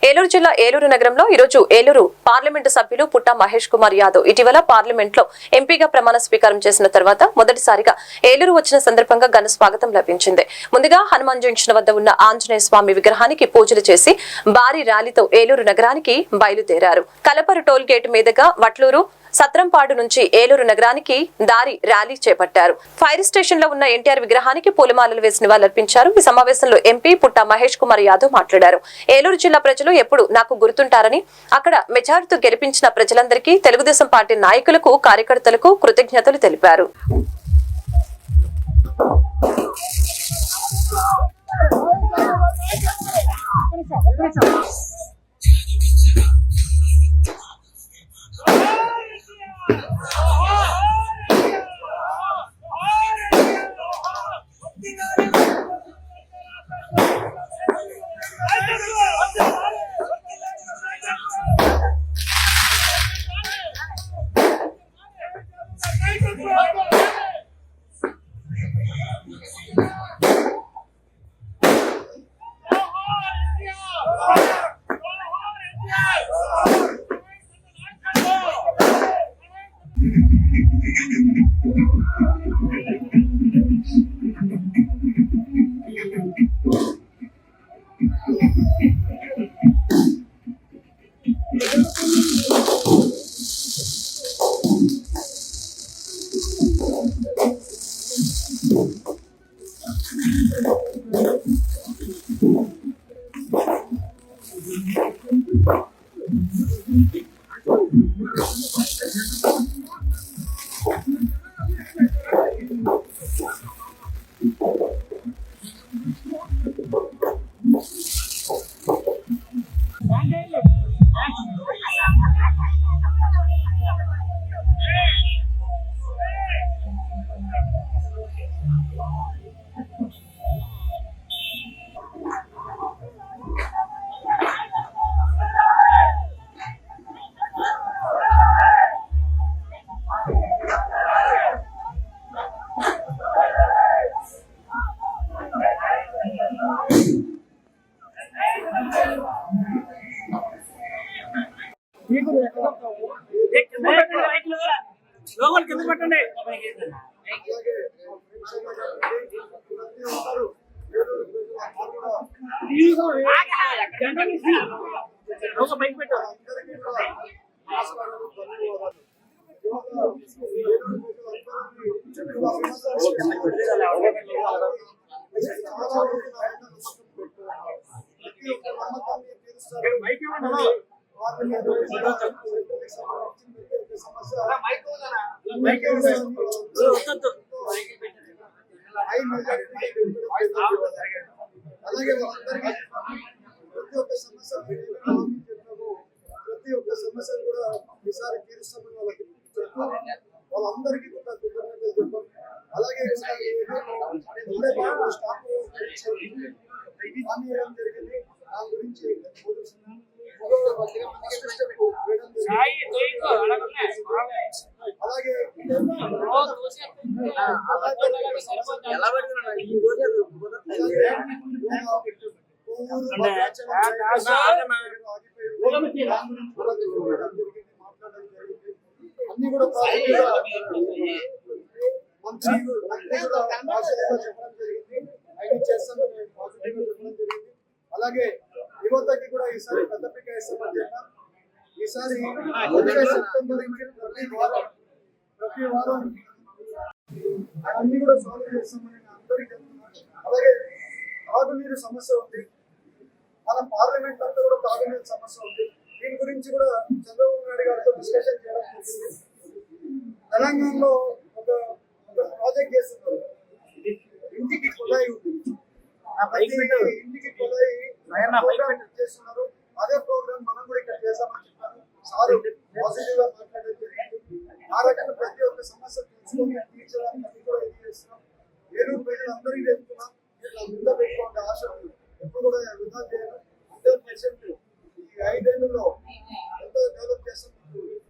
ఏలూరు జిల్లా ఏలూరు నగరంలో ఈరోజు ఏలూరు పార్లమెంటు సభ్యులు పుట్ట మహేష్ కుమార్ యాదవ్ ఇటీవల పార్లమెంట్ లో ఎంపీగా ప్రమాణ స్వీకారం చేసిన తర్వాత మొదటిసారిగా ఏలూరు వచ్చిన సందర్భంగా ఘన స్వాగతం లభించింది. ముందుగా హనుమాన్ జంక్షన్ వద్ద ఉన్న ఆంజనేయ స్వామి విగ్రహానికి పూజలు చేసి భారీ ర్యాలీతో ఏలూరు నగరానికి బయలుదేరారు. కలపరు టోల్ గేట్ మీదుగా వట్లూరు సత్రంపాడు నుంచి ఏలూరు నగరానికి దారి ర్యాలీ చేపట్టారు. ఫైర్ స్టేషన్ లో ఉన్న ఎన్టీఆర్ విగ్రహానికి పూలమాలలు వేసి నివాళులర్పించారు. ఈ సమావేశంలో ఎంపీ పుట్ట మహేష్ కుమార్ యాదవ్ మాట్లాడారు. ఏలూరు జిల్లా ప్రజలు ఎప్పుడు నాకు గుర్తుంటారని, అక్కడ మెజారిటీతో గెలిపించిన ప్రజలందరికీ, తెలుగుదేశం పార్టీ నాయకులకు, కార్యకర్తలకు కృతజ్ఞతలు తెలిపారు. అలాగే ప్రతి ఒక్క సమస్య కూడా ఈసారి తీరుస్తామని వాళ్ళకి చెప్తూ వాళ్ళందరికీ కూడా కృతజ్ఞతలు చెప్పాం. అలాగే జరిగింది దాని గురించి అన్ని కూడా అలాగే యువతకి కూడా ఈసారి పెద్దపీక ఇస్తామని చెప్పాం. ఈసారి సెప్టెంబర్ ప్రతి వారం అన్ని కూడా సాల్వ్ చేస్తామని అందరికీ చెప్తున్నారు. అలాగే తాగునీరు సమస్య ఉంది, మన పార్లమెంట్ అంతా కూడా తాగునీరు సమస్య ఉంది. దీని గురించి కూడా చంద్రబాబు నాయుడు గారితో డిస్కషన్ చేయడం జరిగింది. తెలంగాణలో ఒక ప్రాజెక్ట్ చేస్తున్నారు, ఇంటికి కుళాయి ఉంది, ఇంటికి కుళాయి చేస్తున్నారు. అదే ప్రోగ్రామ్ మనం కూడా ఇక్కడ చేస్తామని చెప్పారు. సార్ పాజిటివ్ గా మాట్లాడడం జరిగింది. ఆ రకంగా ప్రతి ఒక్క సమస్య తెలుసుకొని